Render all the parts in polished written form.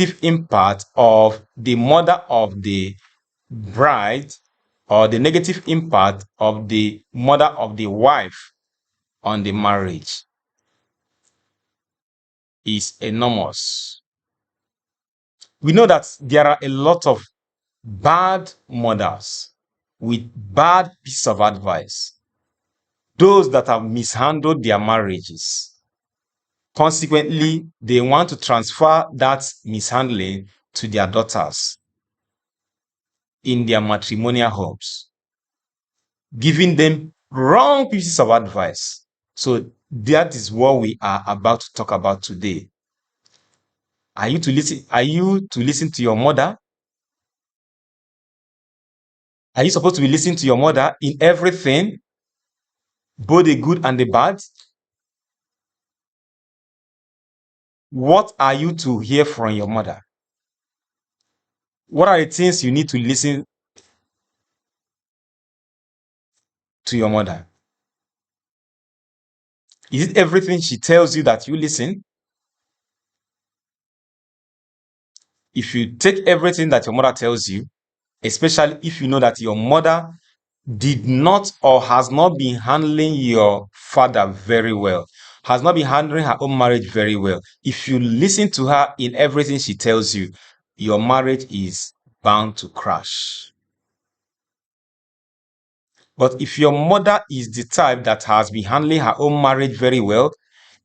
negative impact of the mother of the bride or the negative impact of the mother of the wife on the marriage is enormous. We know that there are a lot of bad mothers with bad piece of advice, those that have mishandled their marriages. Consequently, they want to transfer that mishandling to their daughters in their matrimonial homes, giving them wrong pieces of advice. So that is what we are about to talk about today. Are you to listen? Are you to listen to your mother? Are you supposed to be listening to your mother in everything, both the good and the bad? What are you to hear from your mother? What are the things you need to listen to your mother? Is it everything she tells you that you listen? If you take everything that your mother tells you, especially if you know that your mother did not or has not been handling your father very well, has not been handling her own marriage very well, if you listen to her in everything she tells you, your marriage is bound to crash. But if your mother is the type that has been handling her own marriage very well,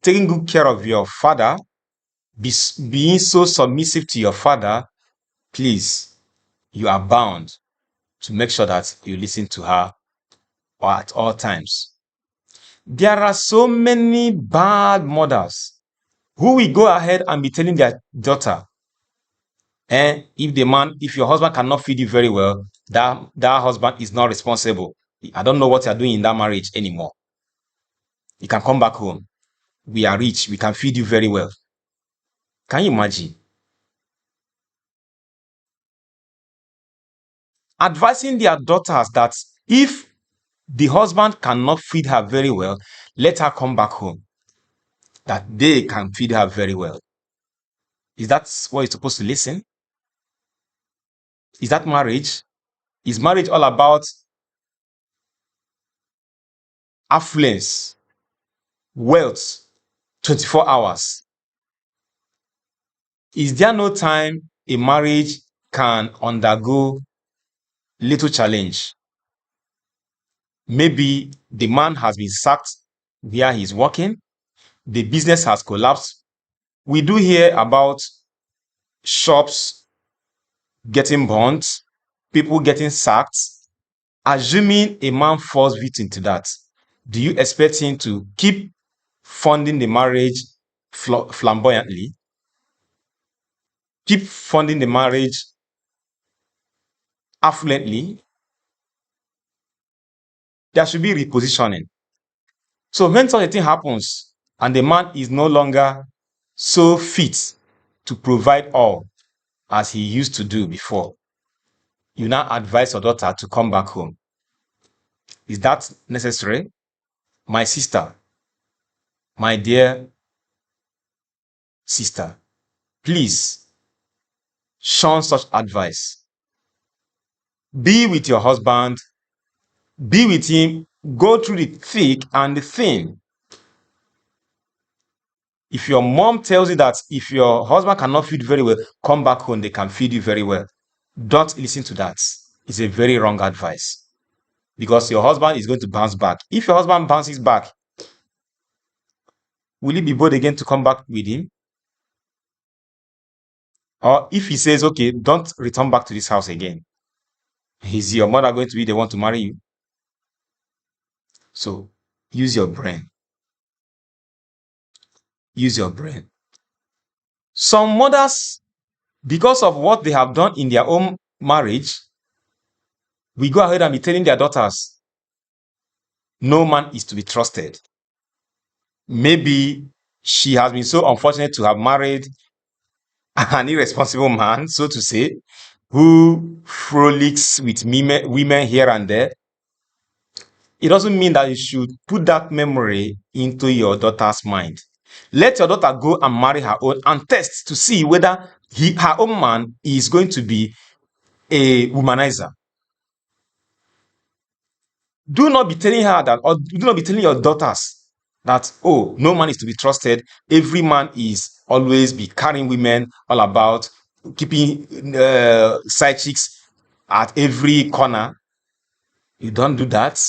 taking good care of your father, being so submissive to your father, please, you are bound to make sure that you listen to her at all times. There are so many bad mothers who will go ahead and be telling their daughter, if your husband cannot feed you very well, that husband is not responsible. I don't know what you're doing in that marriage anymore. You can come back home. We are rich. We can feed you very well. Can you imagine? Advising their daughters that if the husband cannot feed her very well, let her come back home, that they can feed her very well. Is that what you're supposed to listen? Is that marriage? Is marriage all about affluence, wealth, 24 hours? Is there no time a marriage can undergo little challenge? Maybe the man has been sacked where he's working, the business has collapsed. We do hear about shops getting burnt, people getting sacked. Assuming a man falls victim to that, do you expect him to keep funding the marriage flamboyantly? Keep funding the marriage affluently? There should be repositioning. So when such a thing happens and the man is no longer so fit to provide all as he used to do before, you now advise your daughter to come back home. Is that necessary? My sister, my dear sister, please shun such advice. Be with your husband, be with him, go through the thick and the thin. If your mom tells you that if your husband cannot feed very well, come back home, they can feed you very well. Don't listen to that. It's a very wrong advice because your husband is going to bounce back. If your husband bounces back, will you be bold again to come back with him? Or if he says, okay, don't return back to this house again, is your mother going to be the one to marry you? So use your brain. Use your brain. Some mothers, because of what they have done in their own marriage, we go ahead and be telling their daughters, no man is to be trusted. Maybe she has been so unfortunate to have married an irresponsible man, so to say, who frolics with women here and there. It doesn't mean that you should put that memory into your daughter's mind. Let your daughter go and marry her own and test to see whether her own man is going to be a womanizer. Do not be telling her that, or do not be telling your daughters that, oh, no man is to be trusted. Every man is always be carrying women all about, keeping side chicks at every corner. You don't do that.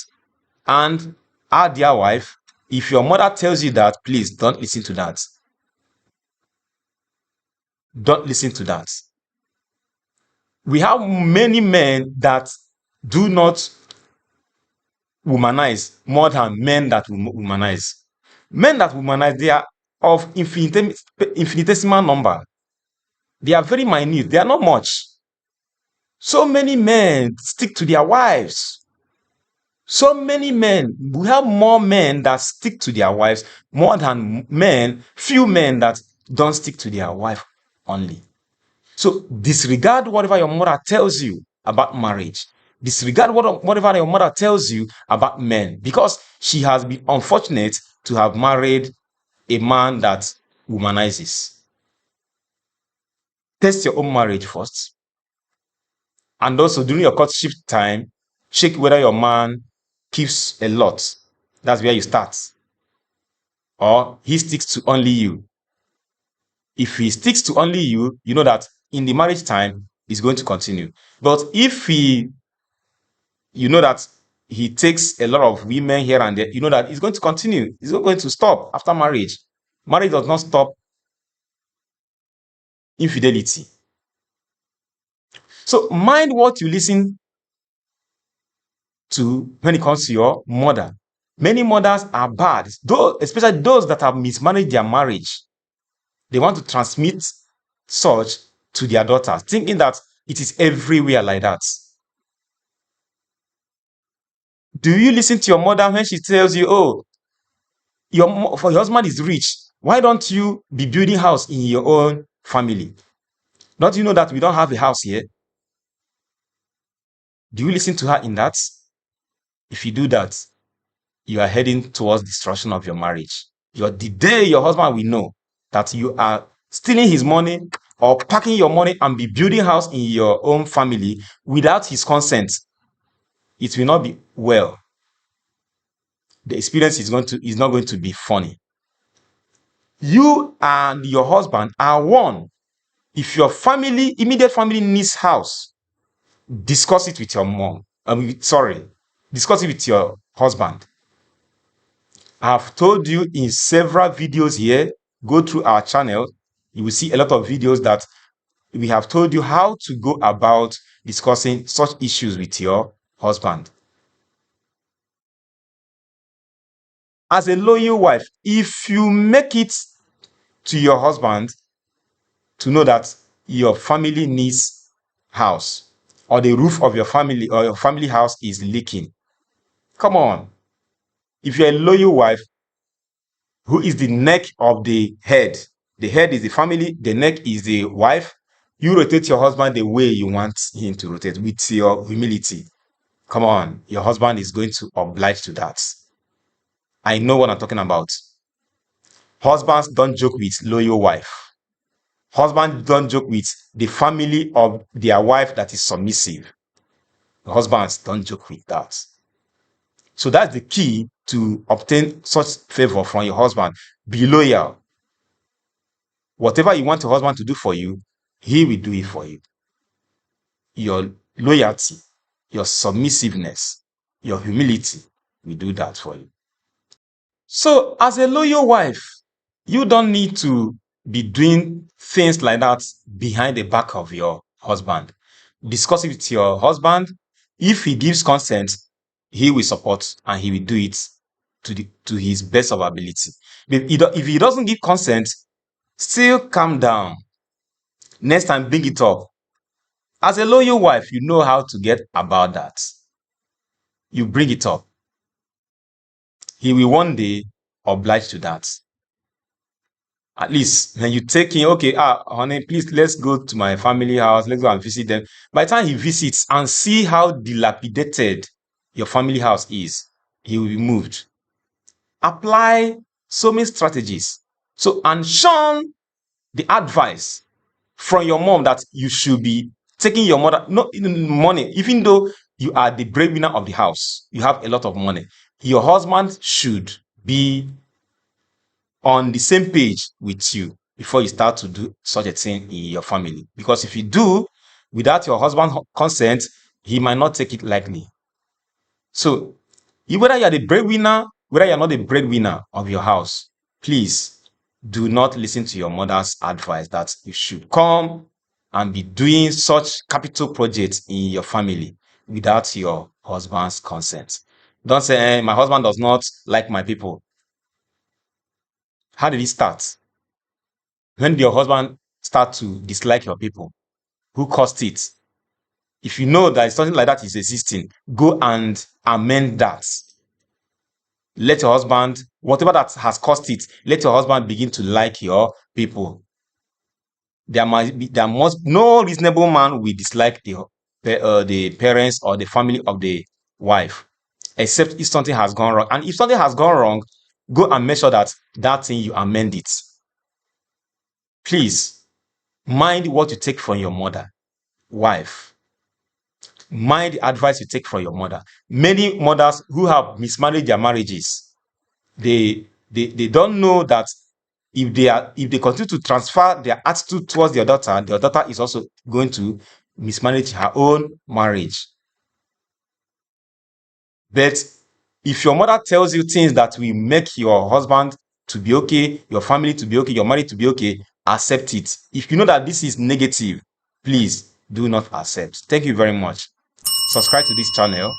And our dear wife, if your mother tells you that, please don't listen to that. Don't listen to that. We have many men that do not womanize more than men that womanize. Men that womanize, they are of infinitesimal number. They are very minute. They are not much. So many men stick to their wives. So many men, we have more men that stick to their wives more than few men that don't stick to their wife only. So disregard whatever your mother tells you about marriage. Disregard whatever your mother tells you about men, because she has been unfortunate to have married a man that womanizes. Test your own marriage first. And also during your courtship time, check whether your man keeps a lot. That's where you start. Or he sticks to only you. If he sticks to only you, you know that in the marriage time, it's going to continue. But if you know that he takes a lot of women here and there, you know that it's going to continue. It's not going to stop after marriage. Marriage does not stop infidelity. So mind what you listen to when it comes to your mother. Many mothers are bad, especially those that have mismanaged their marriage. They want to transmit such to their daughters, thinking that it is everywhere like that. Do you listen to your mother when she tells you, oh, your husband is rich? Why don't you be building house in your own family? Don't you know that we don't have a house here? Do you listen to her in that? If you do that, you are heading towards destruction of your marriage. The day your husband will know that you are stealing his money or packing your money and be building house in your own family without his consent, it will not be well. The experience is not going to be funny. You and your husband are one. If your immediate family needs house, discuss it with your mom. Discuss it with your husband. I've told you in several videos here, go through our channel, you will see a lot of videos that we have told you how to go about discussing such issues with your husband. As a loyal wife, if you make it to your husband to know that your family needs house, or the roof of your family or your family house is leaking, come on. If you're a loyal wife, who is the neck of the head? The head is the family, the neck is the wife. You rotate your husband the way you want him to rotate, with your humility. Come on, your husband is going to oblige to that. I know what I'm talking about. Husbands don't joke with loyal wife. Husbands don't joke with the family of their wife that is submissive. Husbands don't joke with that. So that's the key to obtain such favor from your husband. Be loyal. Whatever you want your husband to do for you, he will do it for you. Your loyalty, your submissiveness, your humility will do that for you. So as a loyal wife, you don't need to be doing things like that behind the back of your husband. Discuss it with your husband. If he gives consent, he will support and he will do it to his best of ability. If he doesn't give consent, still calm down. Next time, bring it up. As a loyal wife, you know how to get about that. You bring it up. He will one day oblige to that. At least when you take him, okay, honey, please, let's go to my family house. Let's go and visit them. By the time he visits and see how dilapidated your family house is, he will be moved. Apply so many strategies. And shun the advice from your mom that you should be taking your mother no money, even though you are the breadwinner of the house, you have a lot of money. Your husband should be on the same page with you before you start to do such a thing in your family. Because if you do without your husband's consent, he might not take it lightly. So, whether you're the breadwinner, whether you're not the breadwinner of your house, please do not listen to your mother's advice that you should come and be doing such capital projects in your family without your husband's consent. Don't say, my husband does not like my people. How did it start? When did your husband start to dislike your people? Who caused it? If you know that something like that is existing, go and amend that. Let your husband, whatever that has caused it, let your husband begin to like your people. There must no reasonable man will dislike the parents or the family of the wife, except if something has gone wrong. And if something has gone wrong, go and make sure that that thing you amend it. Please mind what you take from your mother, wife. Mind the advice you take from your mother. Many mothers who have mismanaged their marriages, they don't know that if they continue to transfer their attitude towards their daughter is also going to mismanage her own marriage. But if your mother tells you things that will make your husband to be okay, your family to be okay, your marriage to be okay, accept it. If you know that this is negative, please do not accept. Thank you very much. Subscribe to this channel.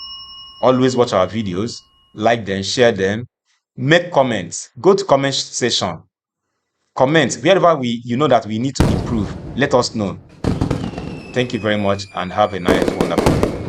Always watch our videos, like them, share them, make comments. Go to comment section. Comment wherever you know that we need to improve. Let us know. Thank you very much and have a nice, wonderful day.